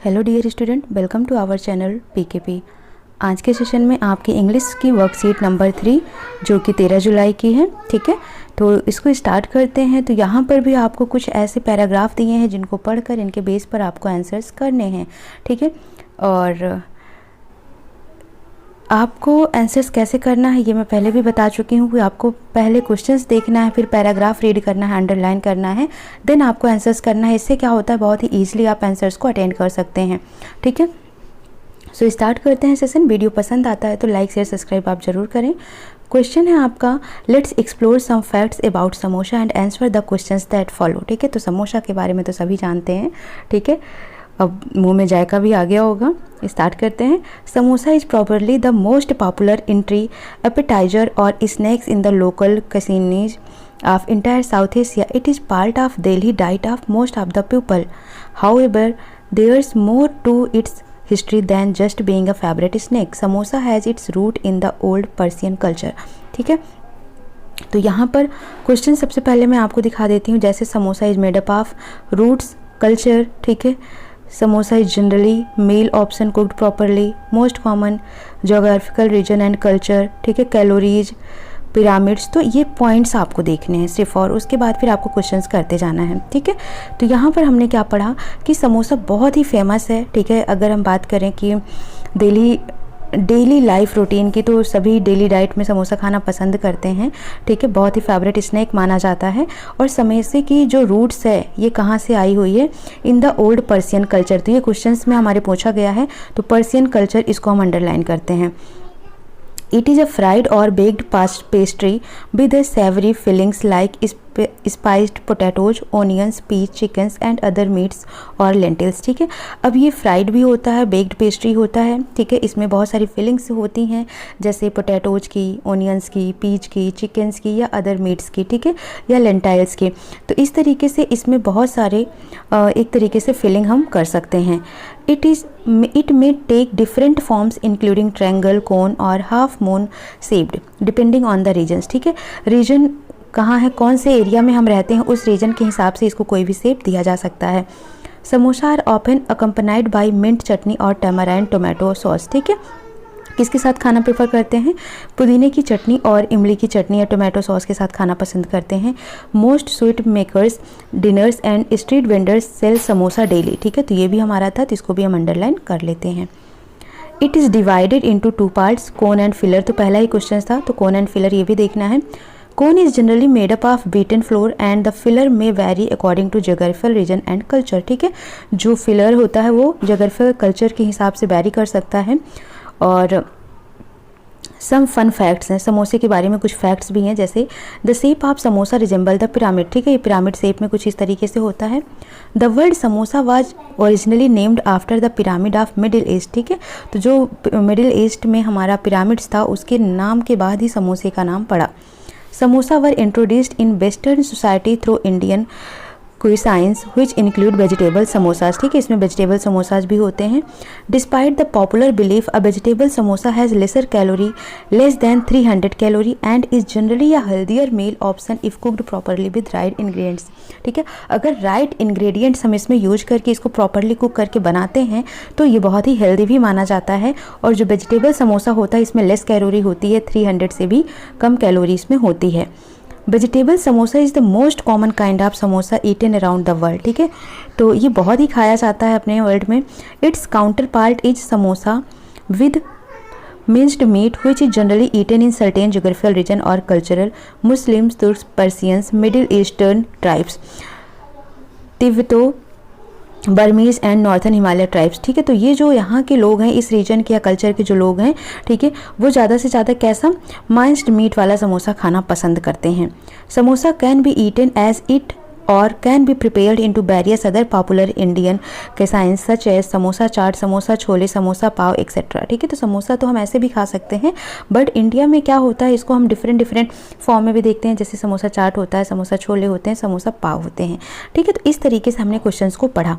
Hello dear student, welcome to our channel PKP. आज के session में आपकी इंग्लिश की वर्कशीट नंबर 3 जो कि 13 जुलाई की है, ठीक है। तो इसको स्टार्ट करते हैं। तो यहाँ पर भी आपको कुछ ऐसे पैराग्राफ दिए हैं जिनको पढ़कर इनके बेस पर आपको आंसर्स करने हैं, ठीक है। और आपको आंसर्स कैसे करना है ये मैं पहले भी बता चुकी हूँ कि आपको पहले क्वेश्चंस देखना है, फिर पैराग्राफ रीड करना है, अंडरलाइन करना है, देन आपको आंसर्स करना है। इससे क्या होता है, बहुत ही ईजिली आप आंसर्स को अटेंड कर सकते हैं, ठीक है। सो स्टार्ट करते हैं सेशन। वीडियो पसंद आता है तो लाइक शेयर सब्सक्राइब आप ज़रूर करें। क्वेश्चन है आपका, let's explore some facts about samosa and answer the questions that follow, ठीक है। तो समोसा के बारे में तो सभी जानते हैं, ठीक है। अब मुंह में जायका भी आ गया होगा। स्टार्ट करते हैं। Samosa is properly the most popular entry appetizer और snacks in the local cuisines of entire South Asia. It is part of daily diet of most of the people. However, there's more to its history than just being a favorite snack. Samosa has its root in the old Persian culture. ठीक है। तो यहाँ पर question सबसे पहले मैं आपको दिखा देती हूँ। जैसे samosa is made up of roots culture, ठीक है। Samosa is generally meal option cooked properly, most common geographical region and culture, ठीक है। कैलोरीज, पिरामिड्स, तो ये पॉइंट्स आपको देखने हैं सिर्फ, और उसके बाद फिर आपको क्वेश्चंस करते जाना है, ठीक है। तो यहाँ पर हमने क्या पढ़ा कि समोसा बहुत ही फेमस है, ठीक है। अगर हम बात करें कि डेली लाइफ रूटीन की, तो सभी डेली डाइट में समोसा खाना पसंद करते हैं, ठीक है। बहुत ही फेवरेट स्नैक माना जाता है। और समोसे की जो रूट्स है ये कहाँ से आई हुई है, इन द ओल्ड पर्सियन कल्चर। तो ये क्वेश्चंस में हमारे पूछा गया है, तो पर्सियन कल्चर इसको हम अंडरलाइन करते हैं। It is a fried or baked pastry with a savory fillings like spiced potatoes, onions, peas, chickens and other meats और lentils, ठीक है। अब ये फ्राइड भी होता है, बेक्ड पेस्ट्री होता है, ठीक है। इसमें बहुत सारी फिलिंग्स होती हैं, जैसे पोटैटोज की, ओनियंस की, पीच की, चिकन्स की या अदर मीट्स की, ठीक है, या लेंटाइल्स की। तो इस तरीके से इसमें बहुत सारे एक तरीके से फिलिंग हम कर सकते हैं। It may take different forms including triangle, cone और half moon shaped depending on the regions, ठीक है। रीजन कहाँ है, कौन से एरिया में हम रहते हैं, उस रीजन के हिसाब से इसको कोई भी शेप दिया जा सकता है। Samosa are often accompanied by mint chutney और टैमराइंड टोमेटो सॉस, ठीक है। किसके साथ खाना प्रेफर करते हैं, पुदीने की चटनी और इमली की चटनी या टोमेटो सॉस के साथ खाना पसंद करते हैं। Most sweet makers diners and street vendors sell samosa daily, ठीक है। तो ये भी हमारा था, तो इसको भी हम अंडरलाइन कर लेते हैं। It is divided into 2 parts, cone and filler. तो पहला ही क्वेश्चन था, तो कोन एंड फिलर ये भी देखना है। Cone is generally made up of beaten flour and the filler में vary according to geographical region and culture, ठीक है। जो फिलर होता है वो जोग्राफिकल कल्चर के हिसाब से वेरी कर सकता है। और सम फन फैक्ट्स हैं, समोसे के बारे में कुछ फैक्ट्स भी हैं, जैसे the shape of samosa resemble the pyramid, ठीक है। ये पिरामिड शेप में कुछ इस तरीके से होता है। The word samosa was originally named after the pyramid of middle east, ठीक है। तो जो मिडिल ईस्ट में हमारा पिरामिड्स था उसके नाम के बाद ही समोसे का नाम पड़ा। Samosa were introduced in western society through Indian cuisines which include vegetable samosas, ठीक है। इसमें वेजिटेबल समोसाज भी होते हैं। Despite the popular belief a vegetable samosa has lesser calorie, less than 300 calorie and is generally a healthier meal option if cooked properly with right ingredients, ठीक है। अगर right ingredients हम इसमें यूज करके इसको प्रॉपरली कुक करके बनाते हैं तो ये बहुत ही हेल्दी भी माना जाता है। और जो वेजिटेबल समोसा होता है इसमें लेस कैलोरी होती है, 300 से भी कम कैलोरी इसमें होती है। Vegetable samosa is the most common kind of samosa eaten around the world, ठीक है। तो ये बहुत ही खाया जाता है अपने वर्ल्ड में। Its counterpart is samosa with minced meat which is generally eaten in certain geographical region और cultural, Muslims, Turks, Persians, middle eastern tribes, Tibeto Burmese and northern Himalaya tribes, ठीक है। तो ये जो यहाँ के लोग हैं, इस रीजन के या कल्चर के जो लोग हैं, ठीक है, वो ज़्यादा से ज़्यादा कैसा माइंस्ड मीट वाला समोसा खाना पसंद करते हैं। Samosa can be eaten as it और can be prepared into various other popular Indian cuisines such as samosa chaat, samosa chole, samosa pav etcetera, ठीक है। तो समोसा तो हम ऐसे भी खा सकते हैं, बट इंडिया में क्या होता है, इसको हम डिफरेंट फॉर्म में भी देखते हैं, जैसे समोसा चाट होता है, समोसा छोले होते हैं, समोसा पाव होते हैं, ठीक है। तो इस तरीके से हमने क्वेश्चंस को पढ़ा।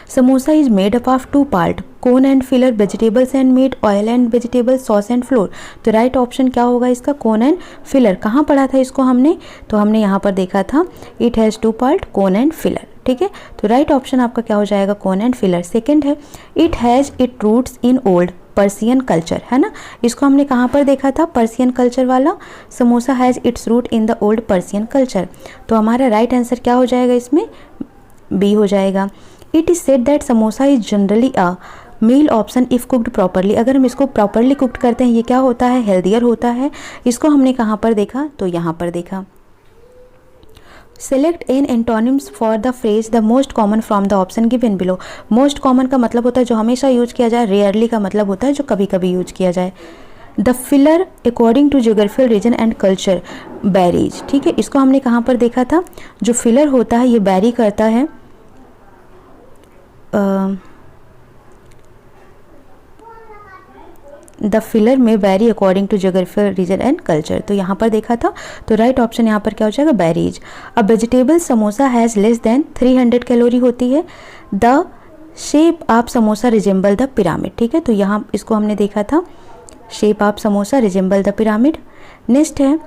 Samosa is made up of two part, cone and filler, vegetables and meat, oil and vegetables, sauce and flour. तो राइट ऑप्शन क्या होगा इसका? Cone and filler. कहाँ पढ़ा था इसको हमने? तो हमने यहाँ पर देखा था it has two part, cone and filler. ठीक है, तो राइट ऑप्शन आपका क्या हो जाएगा? Cone and filler. सेकेंड है it has it roots in old Persian culture, है ना। इसको हमने कहाँ पर देखा था? पर्सियन कल्चर वाला। Samosa has its root in the old Persian culture. तो हमारा राइट आंसर क्या हो जाएगा इसमें? बी हो जाएगा। It is said that samosa is generally a meal option if cooked properly. अगर हम इसको प्रॉपरली कुकड करते हैं ये क्या होता है? हेल्दियर होता है। इसको हमने कहाँ पर देखा? तो यहाँ पर देखा। Select N antonyms for the phrase the most common from the option given below. Most common का मतलब होता है जो हमेशा यूज किया जाए, रेयरली का मतलब होता है जो कभी कभी यूज किया जाए। The filler according to geographical region and culture varies. ठीक है, इसको हमने कहाँ पर देखा था? जो फिलर होता है ये बैरी करता है द फिलर में vary according to geographical region and culture. तो यहाँ पर देखा था, तो राइट ऑप्शन यहाँ पर क्या हो जाएगा? Berries. A vegetable samosa has less than 300 calorie होती है। The shape of samosa resemble the pyramid. ठीक है, तो यहाँ इसको हमने देखा था, shape of samosa resemble the pyramid. Next है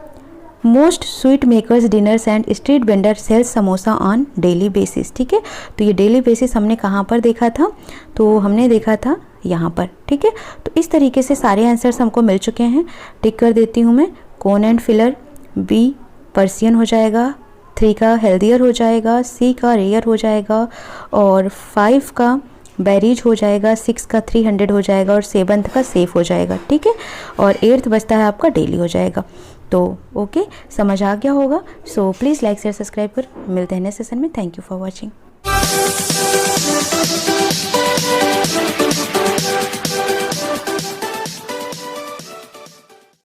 most sweet makers diners and street vendor sells samosa on daily basis. ठीक है, तो ये डेली बेसिस हमने कहाँ पर देखा था? तो हमने देखा था यहाँ पर। ठीक है, तो इस तरीके से सारे आंसर्स हमको मिल चुके हैं। टिक कर देती हूँ मैं। Cone and filler, B Persian हो जाएगा, 3 का हेल्दियर हो जाएगा, सी का रेयर हो जाएगा, और 5 का बैरीज हो जाएगा, 6 का 300 हो जाएगा, और 7th का सेफ हो जाएगा। ठीक है, और 8th बचता है आपका डेली हो जाएगा। तो ओके, समझ आ गया होगा। So please like share subscribe कर। मिलते हैं नेक्स्ट सेशन में। Thank you for watching.